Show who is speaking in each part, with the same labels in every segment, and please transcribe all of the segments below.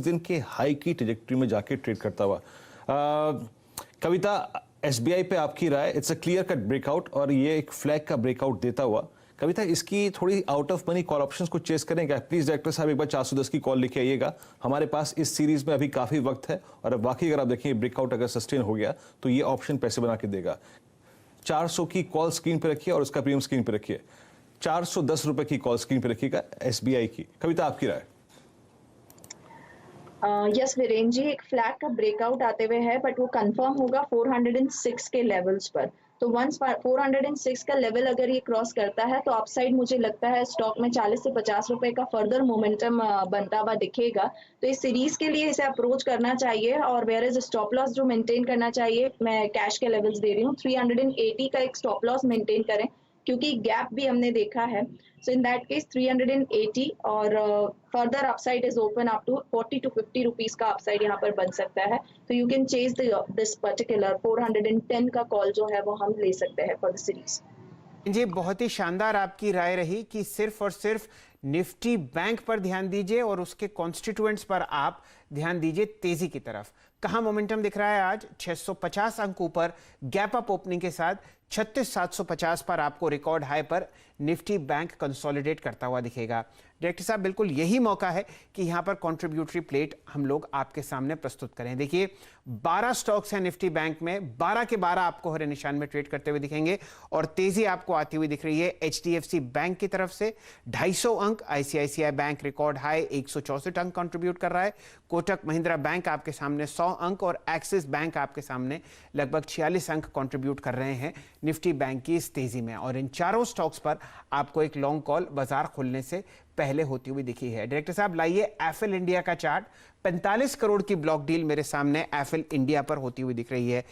Speaker 1: दिन के हाई की ट्रेजेक्टरी में जाके ट्रेड करता हुआ। कविता, एसबीआई पे आपकी राय, it's a clear cut breakout और ये एक फ्लैग का ब्रेकआउट देता हुआ। कविता, इसकी थोड़ी out of money call options को चेस करेंगे? प्लीज डायरेक्टर साहब एक बार 410 की कॉल लेके आइएगा। हमारे पास इस सीरीज में अभी काफी वक्त है और अब वाकई अगर आप देखें ब्रेकआउट अगर सस्टेन हो गया तो ये ऑप्शन पैसे बना के देगा। 400 की कॉल स्क्रीन पे रखिए और उसका प्रीमियम स्क्रीन पे रखिए। 410 रुपए की कॉल स्क्रीन पे रखिएगा एसबीआई की। कविता, आपकी राय?
Speaker 2: यस वीरेन जी, एक फ्लैग का ब्रेकआउट आते हुए है बट वो कंफर्म होगा 406 के लेवल्स पर। तो वंस 406 का लेवल अगर ये क्रॉस करता है तो अपसाइड मुझे लगता है स्टॉक में 40 से 50 रुपए का फर्दर मोमेंटम बनता हुआ दिखेगा। तो इस सीरीज के लिए इसे अप्रोच करना चाहिए और वेयर इज स्टॉप लॉस जो मेंटेन करना चाहिए, मैं कैश के लेवल्स दे रही हूँ 380 का एक स्टॉप लॉस मेंटेन करें क्योंकि गैप भी हमने देखा है। सो इन दैट केस 380 और further upside is open up to 40 to 50 rupees का अपसाइड यहाँ पर बन सकता है। तो you can chase this particular 410 का कॉल जो है वो हम ले सकते हैं फॉर द सीरीज।
Speaker 3: जी, बहुत ही शानदार आपकी राय रही कि सिर्फ और सिर्फ निफ्टी बैंक पर ध्यान दीजिए और उसके कॉन्स्टिट्यूएंट्स पर आप ध्यान दीजिए तेजी की तरफ। कहां मोमेंटम दिख रहा है आज? 650 अंक ऊपर गैप अप ओपनिंग के साथ 36,750 पर आपको रिकॉर्ड हाई पर निफ्टी बैंक कंसोलिडेट करता हुआ दिखेगा। डायरेक्टर साहब, बिल्कुल यही मौका है कि यहां पर कंट्रीब्यूटरी प्लेट हम लोग आपके सामने प्रस्तुत करें। देखिए 12 स्टॉक्स हैं निफ्टी बैंक में, 12 के 12 आपको हरे निशान में ट्रेड करते हुए दिखेंगे और तेजी आपको आती हुई दिख रही है एचडीएफसी बैंक की तरफ से 250 अंक, आईसीआईसीआई बैंक रिकॉर्ड हाई 164 अंक कंट्रीब्यूट कर रहा है, कोटक महिंद्रा बैंक आपके सामने 100 अंक और एक्सिस बैंक आपके सामने लगभग 46 अंक कंट्रीब्यूट कर रहे हैं निफ्टी बैंक की इस तेजी में। और इन चारों स्टॉक्स पर आपको एक लॉन्ग कॉल बाजार खुलने से पहले होती हुई दिखी है। डायरेक्टर साहब लाइए एफएल इंडिया का चार्ट। 45 करोड़ की ब्लॉक डील मेरे सामने एफएल इंडिया पर होती हुई दिख रही है।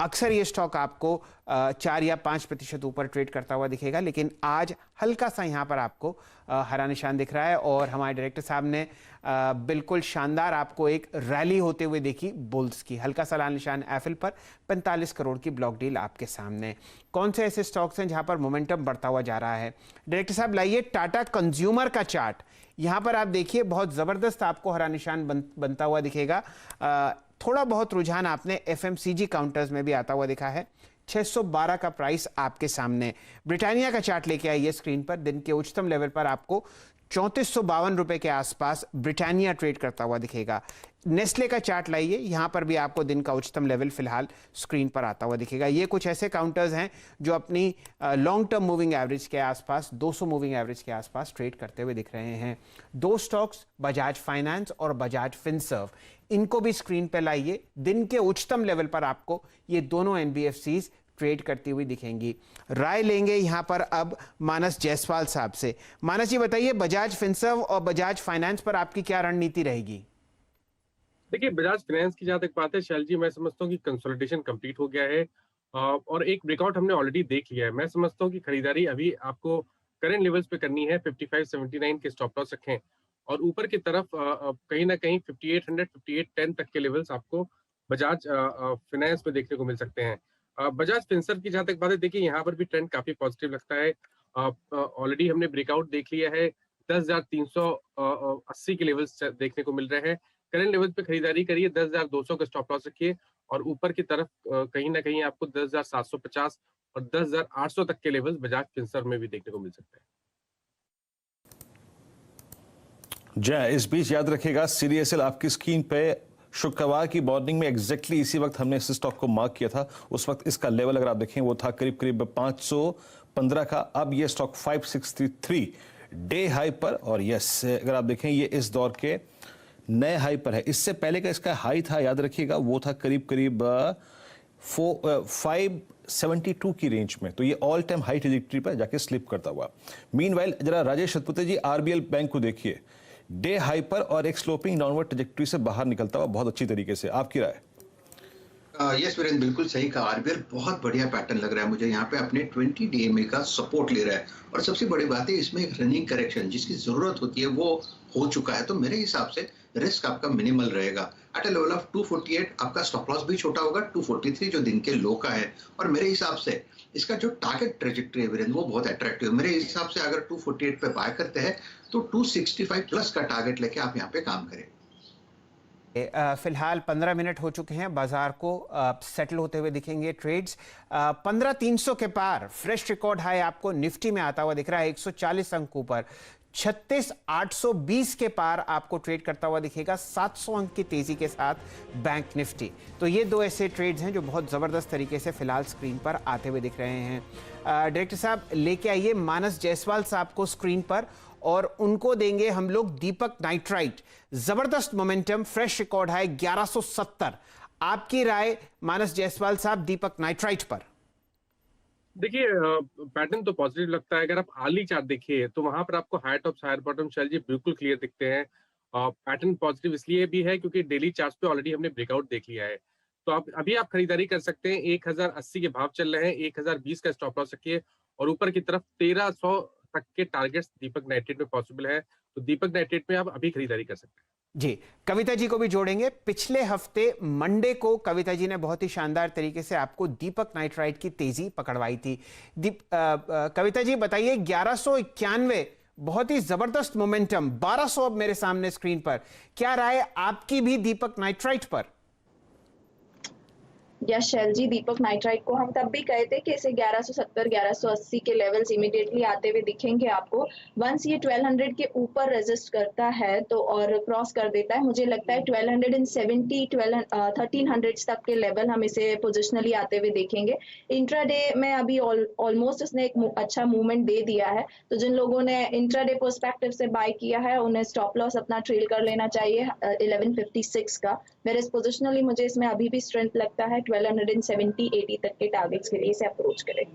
Speaker 3: अक्सर ये स्टॉक आपको 4 या 5% ऊपर ट्रेड करता हुआ दिखेगा, लेकिन आज हल्का सा यहाँ पर आपको हरा निशान दिख रहा है और हमारे डायरेक्टर साहब ने बिल्कुल शानदार आपको एक रैली होते हुए देखी बुल्स की। हल्का सा लाल निशान एफएल पर, 45 करोड़ की ब्लॉक डील आपके सामने। कौन से ऐसे स्टॉक्स हैं जहां पर मोमेंटम बढ़ता हुआ जा रहा है? डायरेक्टर साहब लाइए टाटा कंज्यूमर का चार्ट। यहां पर आप देखिए बहुत जबरदस्त आपको हरा निशान बनता हुआ दिखेगा। थोड़ा बहुत रुझान आपने एफएमसीजी काउंटर्स में भी आता हुआ दिखा है। 612 का प्राइस आपके सामने। ब्रिटानिया का चार्ट लेके आइए स्क्रीन पर। दिन के उच्चतम लेवल पर आपको 3452 रुपए के आसपास ब्रिटानिया ट्रेड करता हुआ दिखेगा। नेस्ले का चार्ट लाइए, यहां पर भी आपको दिन का उच्चतम लेवल फिलहाल स्क्रीन पर आता हुआ दिखेगा। ये कुछ ऐसे काउंटर्स हैं जो अपनी लॉन्ग टर्म मूविंग एवरेज के आसपास, 200 मूविंग एवरेज के आसपास ट्रेड करते हुए दिख रहे हैं। दो स्टॉक्स बजाज फाइनेंस और बजाज फिनसर्व, इनको भी स्क्रीन पर लाइए। दिन के उच्चतम लेवल पर आपको ये दोनों एनबीएफसीज ट्रेड करती हुई दिखेंगी। राय लेंगे यहां पर अब मानस जायसवाल साहब से। मानस जी बताइए, बजाज फिनसर्व और बजाज फाइनेंस पर आपकी क्या रणनीति रहेगी?
Speaker 4: देखिए, बजाज फाइनेंस की जहां तक बात है शैल जी, मैं समझता हूँ कि कंसोलिडेशन कंप्लीट हो गया है और एक ब्रेकआउट हमने ऑलरेडी देख लिया है। मैं समझता हूँ कि खरीदारी अभी आपको करंट लेवल्स पे करनी है। 5579 के स्टॉप लॉस रखें और ऊपर की तरफ कहीं ना कहीं 5800 5810 तक के लेवल्स आपको बजाज फाइनेंस में देखने को मिल सकते हैं। बजाज फिनसर्व की जहां तक बात है, देखिए यहाँ पर भी ट्रेंड काफी पॉजिटिव लगता है। ऑलरेडी हमने ब्रेकआउट देख लिया है। 10,380 के लेवल्स देखने को मिल रहे हैं। करंट लेवल पे खरीदारी करिए, 10,200 का स्टॉप लॉस रखिए और ऊपर की तरफ कहीं ना कहीं आपको 10,750 और 10,800 तक के लेवल्स बजाज फिनसर्व में भी देखने को मिल सकते हैं।
Speaker 1: जय, इस बीच याद रखिएगा सीडीएसएल आपकी स्क्रीन पे शुक्रवार की मॉर्निंग में एग्जैक्टली इसी वक्त हमने इस स्टॉक को मार्क किया था। उस वक्त इसका लेवल अगर आप देखें वो था करीब करीब 515 का। अब ये स्टॉक 563 डे हाई पर और यस अगर आप देखें ये इस दौर के नए हाई पर है। इससे पहले का इसका हाई था, याद रखिएगा, वो था करीब करीब 572 की रेंज में। तो ये ऑल टाइम हाई ट्रेजेक्टरी पर जाके स्लिप करता हुआ। मीनवाइल जरा राजेश सतपुते जी आरबीएल बैंक को देखिए, डे हाई पर और एक स्लोपिंग डाउनवर्ड ट्रेजेक्टरी से बाहर निकलता हुआ बहुत अच्छी तरीके से। आपकी राय?
Speaker 5: यस वीरेंद्र, बिल्कुल सही कहा। आरबीएल बहुत बढ़िया पैटर्न लग रहा है मुझे। यहाँ पे अपने 20 डीएमए का सपोर्ट ले रहा है और सबसे बड़ी बात है इसमें एक रनिंग करेक्शन जिसकी जरूरत होती है वो हो चुका है। तो मेरे हिसाब से रिस्क आपका मिनिमल रहेगा। एट अ लेवल ऑफ 248 आपका स्टॉप लॉस भी छोटा होगा, 243 जो दिन के लो का है। और मेरे हिसाब से इसका जो टारगेट ट्रेजेक्टरी है वीरेंद्र वो बहुत अट्रैक्टिव है। मेरे हिसाब से अगर 248 पे बाय करते हैं तो 265 प्लस का टारगेट लेके आप यहाँ पे काम करें।
Speaker 3: फिलहाल 15 मिनट हो चुके हैं, बाजार को सेटल होते हुए दिखेंगे ट्रेड्स। 15,300 के पार फ्रेश रिकॉर्ड हाई आपको निफ्टी में आता हुआ दिख रहा है 140 अंकों पर। 36,820 के पार आपको ट्रेड करता हुआ दिखेगा 700 अंक की तेजी के साथ बैंक निफ्टी। तो ये दो ऐसे ट्रेड्स हैं जो बहुत जबरदस्त तरीके से फिलहाल स्क्रीन पर आते हुए दिख रहे हैं। डायरेक्टर साहब लेके आइए मानस जायसवाल साहब को स्क्रीन पर और उनको देंगे हम लोग दीपक नाइट्राइट। जबरदस्त मोमेंटम, फ्रेश रिकॉर्ड है 1170। आपकी राय मानस जायसवाल साहब दीपक नाइट्राइट पर?
Speaker 4: देखिए पैटर्न तो पॉजिटिव लगता है। अगर आप आर्ली चार्ट देखिए तो वहां पर आपको हाई टॉप हायर बॉटम शैल जी बिल्कुल क्लियर दिखते हैं। पैटर्न पॉजिटिव इसलिए भी है क्योंकि डेली चार्ट पे ऑलरेडी हमने ब्रेकआउट देख लिया है। तो अभी आप खरीदारी कर सकते हैं। 1080 के भाव चल रहे हैं, 1020 का स्टॉप लॉस रखिए और ऊपर की तरफ 1300 तक के टारगेट्स दीपक नाइट्रेट में पॉसिबल है। तो दीपक नाइट्रेट में आप अभी खरीदारी कर सकते हैं।
Speaker 3: जी, कविता जी को भी जोड़ेंगे। पिछले हफ्ते मंडे को कविता जी ने बहुत ही शानदार तरीके से आपको दीपक नाइट्राइट की तेजी पकड़वाई थी। कविता जी बताइए, 1191 बहुत ही जबरदस्त मोमेंटम, 1200 अब मेरे सामने स्क्रीन पर। क्या राय आपकी भी दीपक नाइट्राइट पर?
Speaker 2: यस शैल जी, दीपक नाइट्राइट को हम तब भी कहे थे कि इसे 1170 1180 के लेवल्स इमीडिएटली आते हुए दिखेंगे आपको। वंस ये 1200 के ऊपर रेजिस्ट करता है तो और क्रॉस कर देता है, मुझे लगता है 1270 1300 तक के लेवल हम इसे पोजिशनली आते हुए देखेंगे। इंट्राडे में अभी ऑलमोस्ट इसने एक अच्छा मूवमेंट दे दिया है, तो जिन लोगों ने इंट्राडे पर्सपेक्टिव से बाय किया है उन्हें स्टॉप लॉस अपना ट्रेल कर लेना चाहिए 1156 का। मेरे पोजिशनली मुझे इसमें अभी भी स्ट्रेंथ लगता है 1270 80 तक के टारगेट्स के लिए इसे अप्रोच करें।